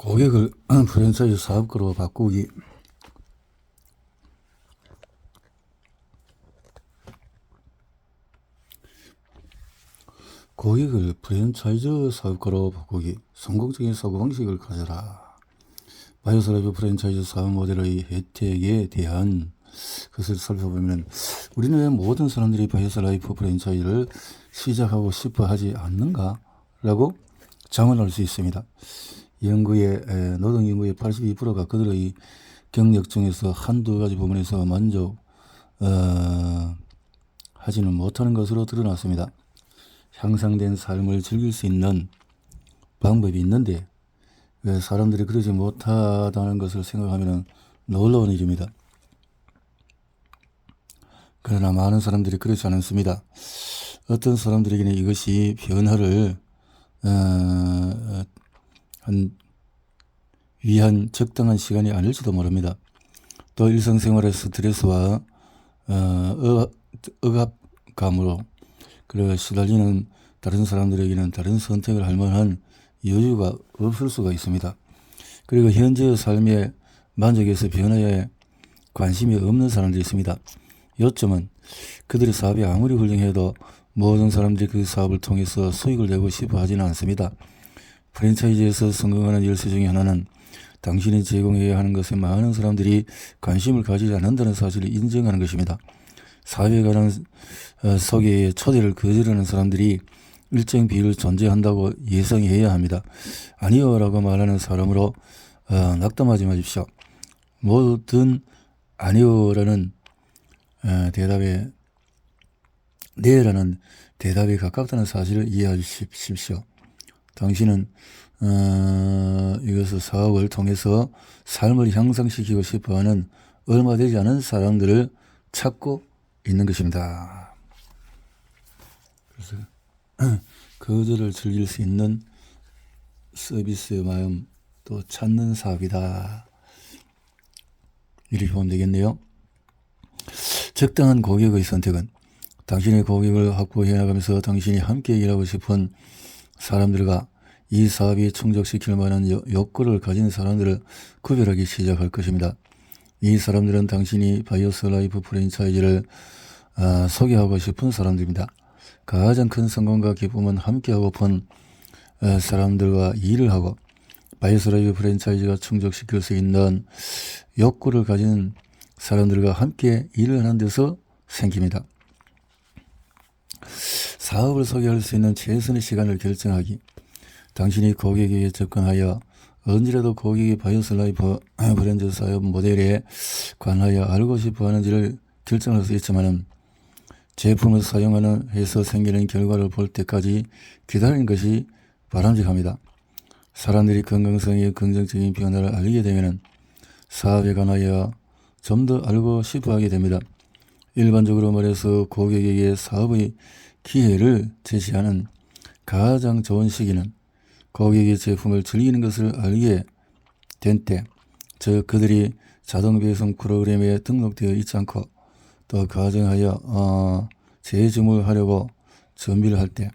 고객을 프랜차이즈 사업가로 바꾸기. 고객을 프랜차이즈 사업가로 바꾸기. 성공적인 사고방식을 가져라. 바이오스라이프 프랜차이즈 사업 모델의 혜택에 대한 것을 살펴보면, 우리는 모든 사람들이 바이오스라이프 프랜차이즈를 시작하고 싶어 하지 않는가? 라고 자문할 수 있습니다. 노동 연구의 82%가 그들의 경력 중에서 한두 가지 부분에서 하지는 못하는 것으로 드러났습니다. 향상된 삶을 즐길 수 있는 방법이 있는데 왜 사람들이 그러지 못하다는 것을 생각하면 놀라운 일입니다. 그러나 많은 사람들이 그렇지 않습니다. 어떤 사람들에게는 이것이 변화를 위한 적당한 시간이 아닐지도 모릅니다. 또 일상생활의 스트레스와 억압감으로 시달리는 다른 사람들에게는 다른 선택을 할 만한 여유가 없을 수가 있습니다. 그리고 현재의 삶의 만족에서 변화에 관심이 없는 사람들이 있습니다. 요점은 그들의 사업이 아무리 훌륭해도 모든 사람들이 그 사업을 통해서 수익을 내고 싶어 하지는 않습니다. 프랜차이즈에서 성공하는 열쇠 중에 하나는 당신이 제공해야 하는 것에 많은 사람들이 관심을 가지지 않는다는 사실을 인정하는 것입니다. 사회에 관한 소개의 초대를 거절하는 사람들이 일정 비율 존재한다고 예상해야 합니다. 아니요 라고 말하는 사람으로 낙담하지 마십시오. 모든 아니요라는 대답에 네라는 대답에 가깝다는 사실을 이해하십시오. 당신은 이것을 사업을 통해서 삶을 향상시키고 싶어하는 얼마 되지 않은 사람들을 찾고 있는 것입니다. 그래서 거절을 즐길 수 있는 서비스의 마음 또 찾는 사업이다. 이렇게 보면 되겠네요. 적당한 고객의 선택은 당신의 고객을 확보해 나가면서 당신이 함께 일하고 싶은 사람들과 이 사업이 충족시킬 만한 욕구를 가진 사람들을 구별하기 시작할 것입니다. 이 사람들은 당신이 바이오스라이프 프랜차이즈를 소개하고 싶은 사람들입니다. 가장 큰 성공과 기쁨은 함께하고픈 사람들과 일을 하고 바이오스라이프 프랜차이즈가 충족시킬 수 있는 욕구를 가진 사람들과 함께 일을 하는 데서 생깁니다. 사업을 소개할 수 있는 최선의 시간을 결정하기. 당신이 고객에게 접근하여 언제라도 고객이 바이오스라이프 프랜차이즈 사업 모델에 관하여 알고 싶어 하는지를 결정할 수 있지만 제품을 사용하는 해서 생기는 결과를 볼 때까지 기다리는 것이 바람직합니다. 사람들이 건강성의 긍정적인 변화를 알게 되면 사업에 관하여 좀 더 알고 싶어 하게 됩니다. 일반적으로 말해서 고객에게 사업의 기회를 제시하는 가장 좋은 시기는 고객의 제품을 즐기는 것을 알게 된 때, 즉 그들이 자동 배송 프로그램에 등록되어 있지 않고 또 가정하여 재주문하려고 준비를 할 때,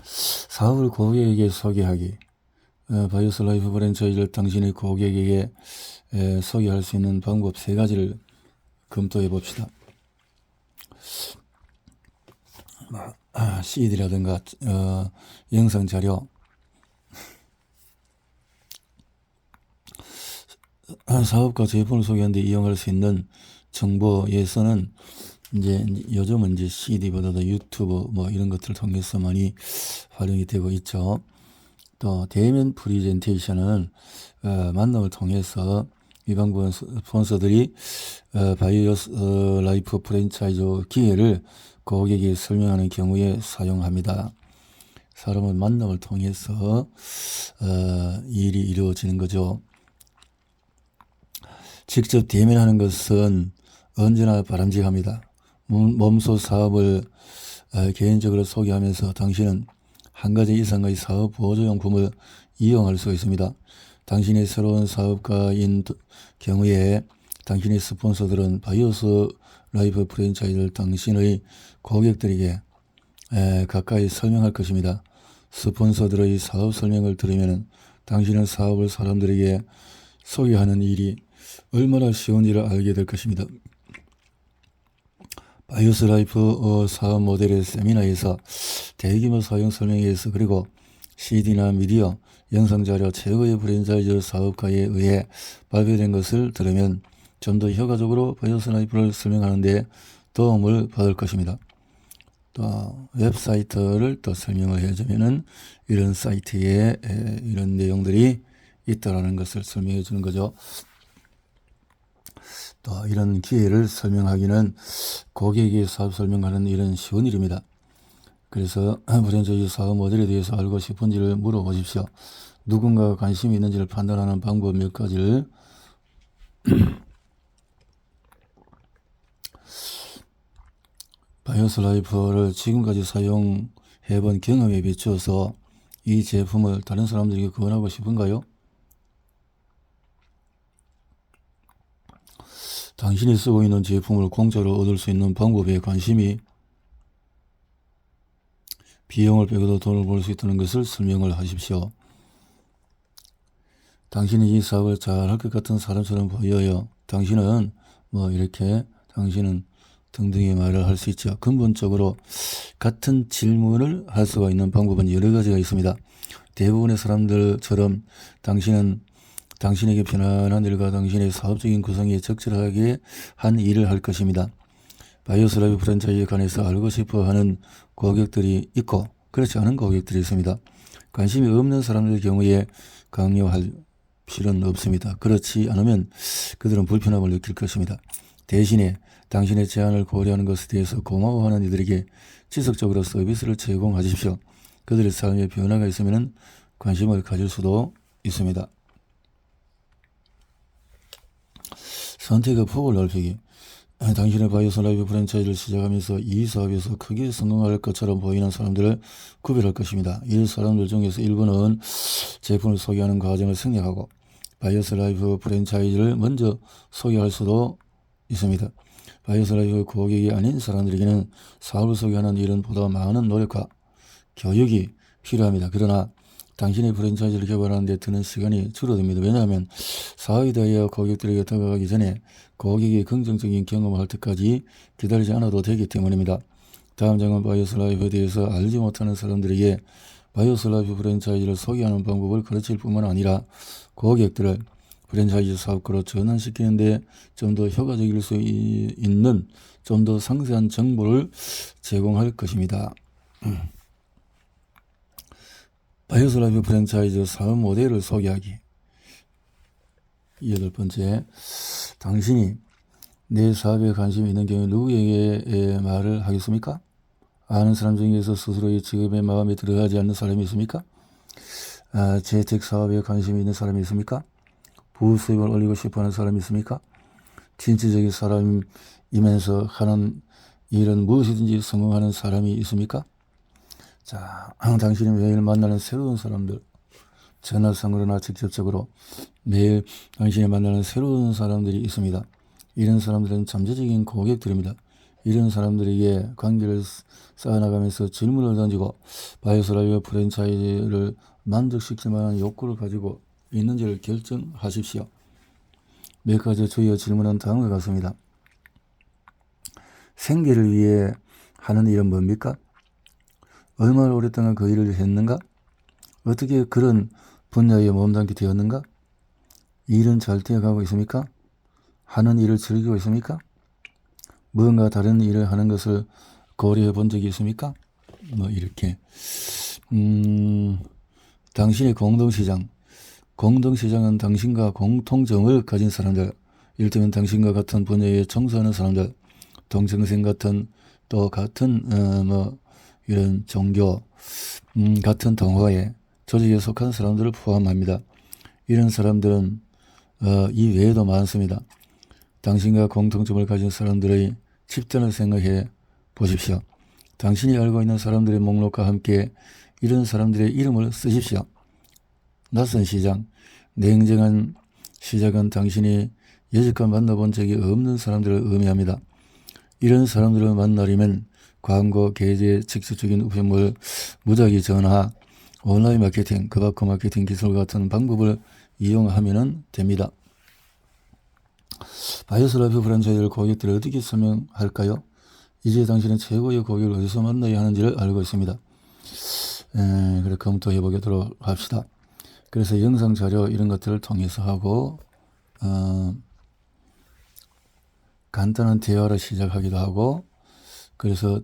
사업을 고객에게 소개하기. 바이오스라이프 프랜차이즈를 당신의 고객에게 소개할 수 있는 방법 3가지를 검토해 봅시다. CD라든가 영상 자료, 사업과 제품을 소개하는 데 이용할 수 있는 정보에서는 요즘은 CD보다도 유튜브 이런 것들을 통해서 많이 활용이 되고 있죠. 또 대면 프리젠테이션은 만남을 통해서 일반부원 스폰서들이 바이오스라이프 프랜차이즈 기회를 고객에게 설명하는 경우에 사용합니다. 사람은 만남을 통해서 일이 이루어지는 거죠. 직접 대면하는 것은 언제나 바람직합니다. 몸소 사업을 개인적으로 소개하면서 당신은 한 가지 이상의 사업 보조용품을 이용할 수 있습니다. 당신의 새로운 사업가인 경우에 당신의 스폰서들은 바이오스라이프 프랜차이즈를 당신의 고객들에게 가까이 설명할 것입니다. 스폰서들의 사업 설명을 들으면 당신은 사업을 사람들에게 소개하는 일이 얼마나 쉬운지를 알게 될 것입니다. 바이오스 라이프 사업 모델의 세미나에서 대규모 사용 설명회에서 그리고 CD나 미디어, 영상자료, 최고의 프랜차이즈 사업가에 의해 발표된 것을 들으면 좀 더 효과적으로 바이오스 라이프를 설명하는 데 도움을 받을 것입니다. 또 웹사이트를 또 설명을 해주면은 이런 사이트에 이런 내용들이 있다라는 것을 설명해 주는 거죠. 또 이런 기회를 설명하기는 고객에게 사업 설명하는 일은 쉬운 일입니다. 그래서 프랜차이즈 사업 모델에 대해서 알고 싶은지를 물어보십시오. 누군가가 관심이 있는지를 판단하는 방법 몇 가지를 바이오스 라이프를 지금까지 사용해본 경험에 비추어서 이 제품을 다른 사람들에게 권하고 싶은가요? 당신이 쓰고 있는 제품을 공짜로 얻을 수 있는 방법에 관심이 비용을 빼고도 돈을 벌 수 있다는 것을 설명을 하십시오. 당신이 이 사업을 잘할 것 같은 사람처럼 보여요. 당신은 당신은 등등의 말을 할 수 있죠. 근본적으로 같은 질문을 할 수가 있는 방법은 여러 가지가 있습니다. 대부분의 사람들처럼 당신은 당신에게 편안한 일과 당신의 사업적인 구성에 적절하게 한 일을 할 것입니다. 바이오스 라이프 프랜차이즈에 관해서 알고 싶어 하는 고객들이 있고 그렇지 않은 고객들이 있습니다. 관심이 없는 사람들 경우에 강요할 필요는 없습니다. 그렇지 않으면 그들은 불편함을 느낄 것입니다. 대신에 당신의 제안을 고려하는 것에 대해서 고마워하는 이들에게 지속적으로 서비스를 제공하십시오. 그들의 삶에 변화가 있으면 관심을 가질 수도 있습니다. 선택의 폭을 넓히기. 당신의 바이오스 라이프 프랜차이즈를 시작하면서 이 사업에서 크게 성공할 것처럼 보이는 사람들을 구별할 것입니다. 이 사람들 중에서 일부는 제품을 소개하는 과정을 생략하고 바이오스 라이프 프랜차이즈를 먼저 소개할 수도 있습니다. 바이오스 라이프 고객이 아닌 사람들에게는 사업을 소개하는 일은 보다 많은 노력과 교육이 필요합니다. 그러나 당신의 프랜차이즈를 개발하는 데 드는 시간이 줄어듭니다. 왜냐하면 사업에 대하여 고객들에게 다가가기 전에 고객이 긍정적인 경험을 할 때까지 기다리지 않아도 되기 때문입니다. 다음 장은 바이오스 라이프에 대해서 알지 못하는 사람들에게 바이오스 라이프 프랜차이즈를 소개하는 방법을 가르칠 뿐만 아니라 고객들을 프랜차이즈 사업가로 전환시키는 데 좀 더 효과적일 수 있는 좀 더 상세한 정보를 제공할 것입니다. 바이오스 라이프 프랜차이즈 사업 모델을 소개하기. 8번째, 당신이 내 사업에 관심이 있는 경우에 누구에게 말을 하겠습니까? 아는 사람 중에서 스스로의 직업에 마음에 들어하지 않는 사람이 있습니까? 재택 사업에 관심이 있는 사람이 있습니까? 부수입을 올리고 싶어하는 사람이 있습니까? 진취적인 사람이면서 하는 일은 무엇이든지 성공하는 사람이 있습니까? 자, 당신이 매일 만나는 새로운 사람들, 전화상으로나 직접적으로 매일 당신이 만나는 새로운 사람들이 있습니다. 이런 사람들은 잠재적인 고객들입니다. 이런 사람들에게 관계를 쌓아나가면서 질문을 던지고 바이오스 라이프 프랜차이즈를 만족시킬 만한 욕구를 가지고 있는지를 결정하십시오. 몇 가지 주요 질문은 다음과 같습니다. 생계를 위해 하는 일은 뭡니까? 얼마나 오랫동안 그 일을 했는가? 어떻게 그런 분야에 몸담게 되었는가? 일은 잘 되어가고 있습니까? 하는 일을 즐기고 있습니까? 무언가 다른 일을 하는 것을 고려해 본 적이 있습니까? 이렇게. 당신의 공동시장. 공동시장은 당신과 공통점을 가진 사람들, 이를테면 당신과 같은 분야에 종사하는 사람들, 동정생 같은, 또 같은 이런 종교, 같은 동호회, 조직에 속한 사람들을 포함합니다. 이런 사람들은 이 외에도 많습니다. 당신과 공통점을 가진 사람들의 집단을 생각해 보십시오. 당신이 알고 있는 사람들의 목록과 함께 이런 사람들의 이름을 쓰십시오. 낯선 시장, 냉정한 시작은 당신이 여지껏 만나본 적이 없는 사람들을 의미합니다. 이런 사람들을 만나려면 광고, 게재, 직접적인 우편물, 무작위 전화, 온라인 마케팅, 그바커 마케팅 기술 같은 방법을 이용하면 됩니다. 바이오스 라이프 브랜드를 고객들을 어떻게 설명할까요? 이제 당신은 최고의 고객을 어디서 만나야 하는지를 알고 있습니다. 그래 검토해 보도록 합시다. 그래서 영상 자료 이런 것들을 통해서 하고 간단한 대화를 시작하기도 하고 그래서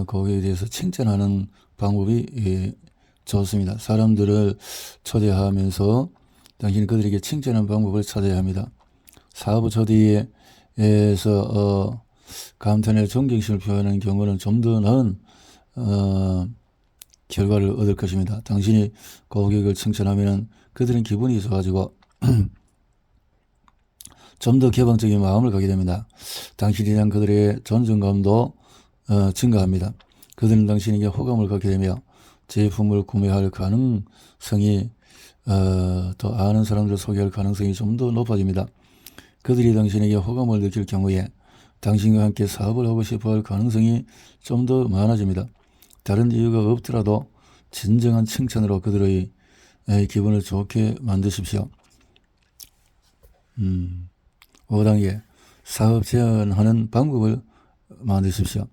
거기에 대해서 칭찬하는 방법이 좋습니다. 사람들을 초대하면서 당신이 그들에게 칭찬하는 방법을 찾아야 합니다. 사업 초대에서 감탄의 존경심을 표현하는 경우는 좀 더 나은 결과를 얻을 것입니다. 당신이 고객을 칭찬하면 그들은 기분이 좋아지고 좀 더 개방적인 마음을 갖게 됩니다. 당신에 대한 그들의 존중감도 증가합니다. 그들은 당신에게 호감을 갖게 되며 제품을 구매할 가능성이 더 아는 사람들을 소개할 가능성이 좀 더 높아집니다. 그들이 당신에게 호감을 느낄 경우에 당신과 함께 사업을 하고 싶어 할 가능성이 좀 더 많아집니다. 다른 이유가 없더라도 진정한 칭찬으로 그들의 기분을 좋게 만드십시오. 5단계 사업 제안하는 방법을 만드십시오.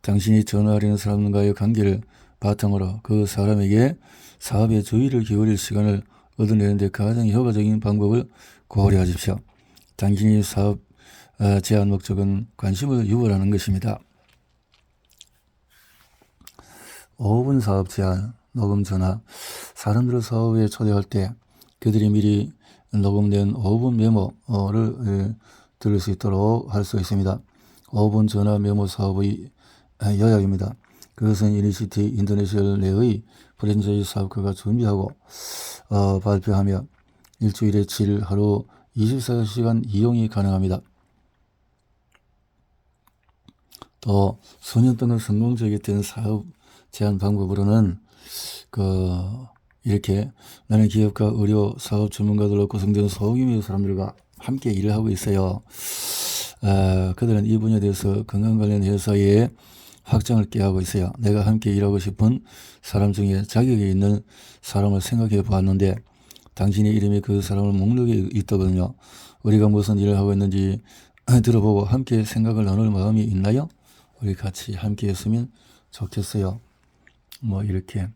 당신이 전화하려는 사람과의 관계를 바탕으로 그 사람에게 사업에 주의를 기울일 시간을 얻어내는 데 가장 효과적인 방법을 고려하십시오. 당신이 사업 제안 목적은 관심을 유발하는 것입니다. 5분 사업 제안, 녹음 전화. 사람들을 사업에 초대할 때 그들이 미리 녹음된 5분 메모를 들을 수 있도록 할 수 있습니다. 5분 전화 메모 사업의 요약입니다. 그것은 이니시티 인터내셔널 내의 프랜차이즈 사업가가 준비하고 발표하며 일주일에 7일 하루 24시간 이용이 가능합니다. 또 수년 동안 성공적이 된 사업 제안 방법으로는 이렇게 나는 기업과 의료 사업 전문가들로 구성된 소규모의 사람들과 함께 일을 하고 있어요. 그들은 이 분야에 대해서 건강 관련 회사에 확장을 꾀하고 있어요. 내가 함께 일하고 싶은 사람 중에 자격이 있는 사람을 생각해 보았는데 당신의 이름이 그 사람을 목록에 있더군요. 우리가 무슨 일을 하고 있는지 들어보고 함께 생각을 나눌 마음이 있나요? 우리 같이 함께 했으면 좋겠어요. 뭐 이렇게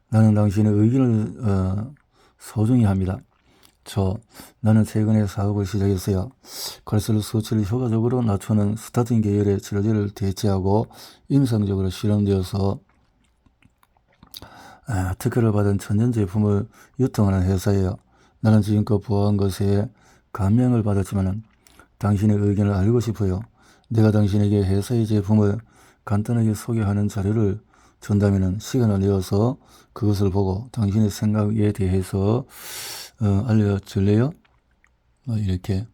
나는 당신의 의견을 소중히 합니다. 나는 최근에 사업을 시작했어요. 콜레스테롤 수치를 효과적으로 낮추는 스타틴 계열의 치료제를 대체하고 임상적으로 실험되어서 특허를 받은 천연 제품을 유통하는 회사예요. 나는 지금껏 보아한 것에 감명을 받았지만 당신의 의견을 알고 싶어요. 내가 당신에게 회사의 제품을 간단하게 소개하는 자료를 준다면 시간을 내어서 그것을 보고 당신의 생각에 대해서 알려줄래요? 이렇게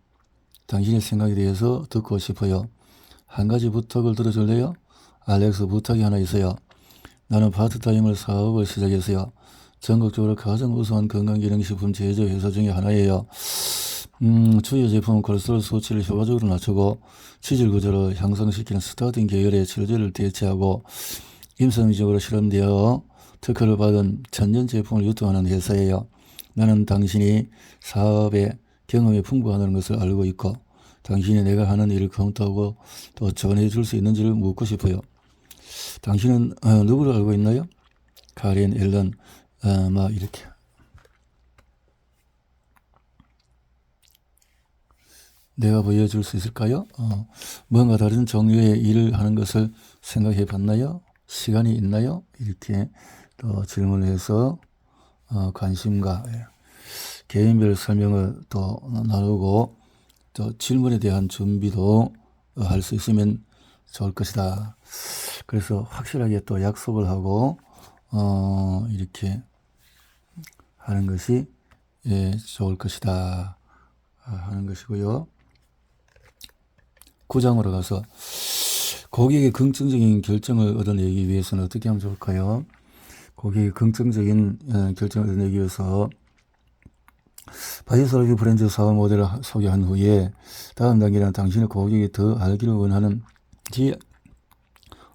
당신의 생각에 대해서 듣고 싶어요. 한 가지 부탁을 들어줄래요? 알렉스, 부탁이 하나 있어요. 나는 파트타임을 사업을 시작했어요. 전국적으로 가장 우수한 건강기능식품 제조 회사 중에 하나예요. 주요 제품은 콜레스테롤 수치를 효과적으로 낮추고 치질 구조를 향상시키는 스타틴 계열의 치료제를 대체하고 임상적으로 실험되어 특허를 받은 천연 제품을 유통하는 회사예요. 나는 당신이 사업에 경험이 풍부하다는 것을 알고 있고 당신이 내가 하는 일을 검토하고 또 전해줄 수 있는지를 묻고 싶어요. 당신은 누구를 알고 있나요? 카린, 앨런, 이렇게. 내가 보여줄 수 있을까요? 뭔가 다른 종류의 일을 하는 것을 생각해 봤나요? 시간이 있나요? 이렇게 또 질문을 해서 관심과 개인별 설명을 또 나누고 또 질문에 대한 준비도 할 수 있으면 좋을 것이다. 그래서 확실하게 또 약속을 하고 이렇게 하는 것이 좋을 것이다 하는 것이고요. 9장으로 가서 고객의 긍정적인 결정을 얻어내기 위해서는 어떻게 하면 좋을까요? 고객의 긍정적인 결정을 얻어내기 위해서 바이오스 라이프 브랜드 사업 모델을 소개한 후에 다음 단계는 당신의 고객이 더 알기를 원하는지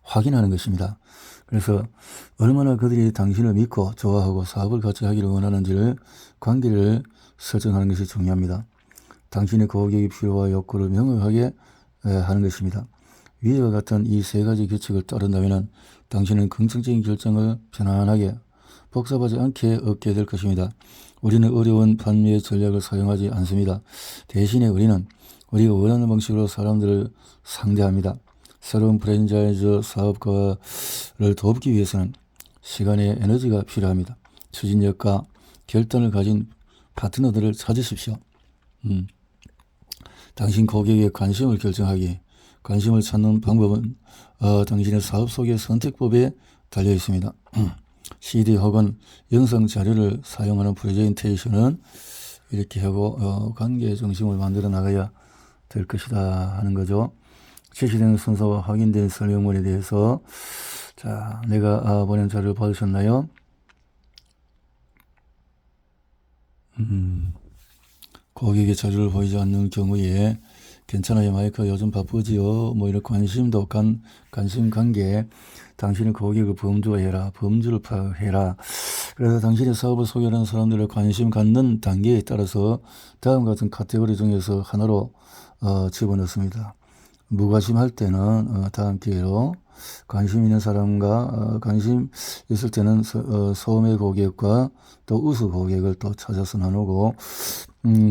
확인하는 것입니다. 그래서 얼마나 그들이 당신을 믿고 좋아하고 사업을 같이 하기를 원하는지를 관계를 설정하는 것이 중요합니다. 당신의 고객의 필요와 욕구를 명확하게 하는 것입니다. 위와 같은 이 세 가지 규칙을 따른다면 당신은 긍정적인 결정을 편안하게 복잡하지 않게 얻게 될 것입니다. 우리는 어려운 판매 전략을 사용하지 않습니다. 대신에 우리는 우리가 원하는 방식으로 사람들을 상대합니다. 새로운 프랜차이즈 사업가를 돕기 위해서는 시간의 에너지가 필요합니다. 추진력과 결단을 가진 파트너들을 찾으십시오. 당신 고객의 관심을 결정하기, 관심을 찾는 방법은 당신의 사업 속의 선택법에 달려 있습니다. CD 혹은 영상 자료를 사용하는 프레젠테이션은 이렇게 하고 관계 중심을 만들어 나가야 될 것이다 하는 거죠. 제시된 순서와 확인된 설명문에 대해서 자, 내가 보낸 자료를 받으셨나요? 고객의 자료를 보이지 않는 경우에 괜찮아요 마이크 요즘 바쁘지요 뭐 이런 관심도 관심 관계 당신의 고객을 범주화해라 범주를 파악해라. 그래서 당신의 사업을 소개하는 사람들의 관심 갖는 단계에 따라서 다음 같은 카테고리 중에서 하나로 집어넣습니다. 무관심할 때는 다음 기회로 관심 있는 사람과 관심 있을 때는 소매 고객과 또 우수 고객을 또 찾아서 나누고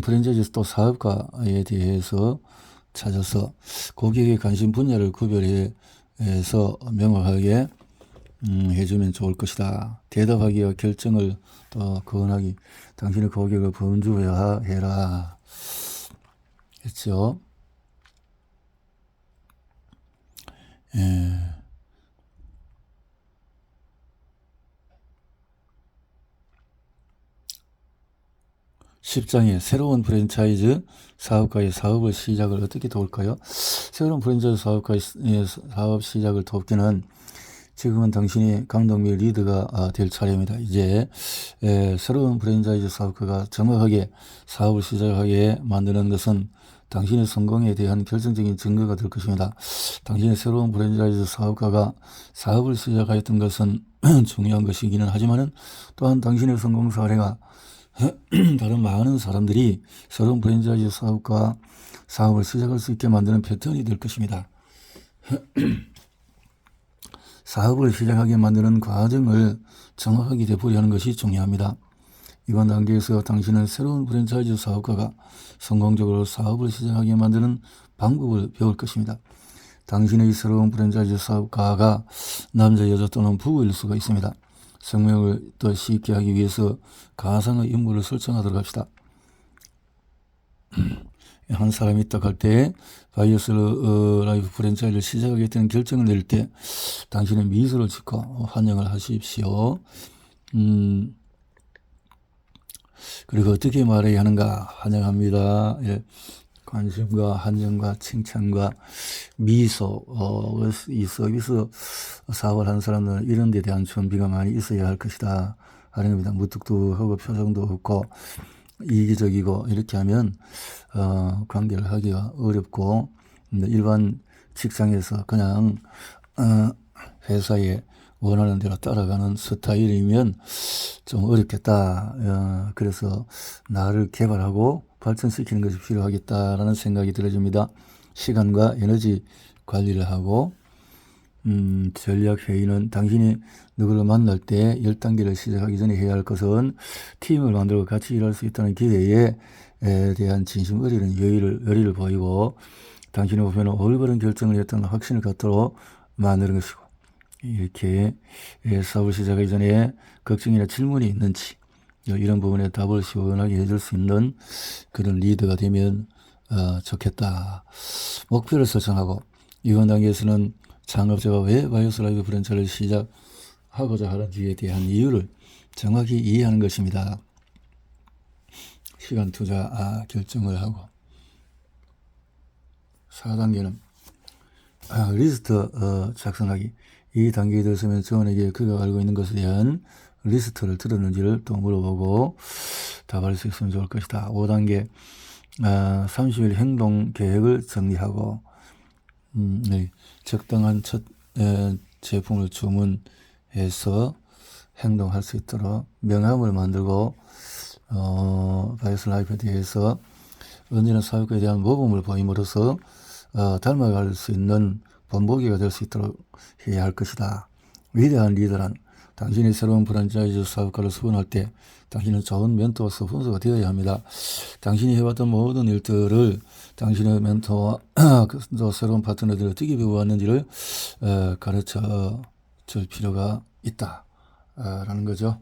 프랜차이즈 또 사업가에 대해서 찾아서 고객의 관심 분야를 구별해서 명확하게 해주면 좋을 것이다. 대답하기와 결정을 또 거론하기 당신의 고객을 범주화해라 했죠. 예. 10장에 새로운 프랜차이즈 사업가의 사업을 시작을 어떻게 도울까요? 새로운 프랜차이즈 사업가의 사업 시작을 돕기는 지금은 당신이 감독 및 리드가 될 차례입니다. 이제 새로운 프랜차이즈 사업가가 정확하게 사업을 시작하게 만드는 것은 당신의 성공에 대한 결정적인 증거가 될 것입니다. 당신의 새로운 프랜차이즈 사업가가 사업을 시작하였던 것은 중요한 것이기는 하지만 또한 당신의 성공 사례가 다른 많은 사람들이 새로운 프랜차이즈 사업과 사업을 시작할 수 있게 만드는 패턴이 될 것입니다. 사업을 시작하게 만드는 과정을 정확하게 되풀이하는 것이 중요합니다. 이번 단계에서 당신은 새로운 프랜차이즈 사업가가 성공적으로 사업을 시작하게 만드는 방법을 배울 것입니다. 당신의 새로운 프랜차이즈 사업가가 남자, 여자 또는 부부일 수가 있습니다. 성명을 더 쉽게 하기 위해서 가상의 인물을 설정하도록 합시다. 한 사람이 딱 할 때 바이어스 라이프 프랜차이즈를 시작하겠다는 결정을 낼 때 당신은 미소를 짓고 환영을 하십시오. 그리고 어떻게 말해야 하는가? 환영합니다. 예. 관심과 환영과 칭찬과 미소, 이 서비스 사업을 하는 사람들은 이런 데 대한 준비가 많이 있어야 할 것이다 하는 겁니다. 무뚝뚝하고 표정도 없고 이기적이고 이렇게 하면 관계를 하기가 어렵고 일반 직장에서 그냥 회사에 원하는 대로 따라가는 스타일이면 좀 어렵겠다. 그래서 나를 개발하고 발전시키는 것이 필요하겠다라는 생각이 들어집니다. 시간과 에너지 관리를 하고 전략회의는 당신이 누구를 만날 때 10단계를 시작하기 전에 해야 할 것은 팀을 만들고 같이 일할 수 있다는 기대에 대한 진심 어리는 여리를 보이고 당신의 목표는 올바른 결정을 했다는 확신을 갖도록 만드는 것이고 이렇게 사업을 시작하기 전에 걱정이나 질문이 있는지 이런 부분에 답을 시원하게 해줄 수 있는 그런 리더가 되면 좋겠다. 목표를 설정하고 이번 단계에서는 창업자가 왜 바이오스 라이프 프랜차이즈를 시작하고자 하는지에 대한 이유를 정확히 이해하는 것입니다. 시간 투자 결정을 하고 4단계는 리스트 작성하기. 이 단계에 들어서면 저원에게 그가 알고 있는 것에 대한 리스트를 들었는지를 또 물어보고 답할 수 있으면 좋을 것이다. 5단계 30일 행동 계획을 정리하고 네, 적당한 제품을 주문해서 행동할 수 있도록 명함을 만들고 바이오스 라이프에 대해서 언제나 사업가에 대한 모범을 보임으로써 닮아갈 수 있는 본보기가 될 수 있도록 해야 할 것이다. 위대한 리더란 당신이 새로운 프랜차이즈 사업가를 수분할 때 당신은 좋은 멘토로서 훈수가 되어야 합니다. 당신이 해왔던 모든 일들을 당신의 멘토와 또 새로운 파트너들이 어떻게 배워왔는지를 가르쳐 줄 필요가 있다. 라는 거죠.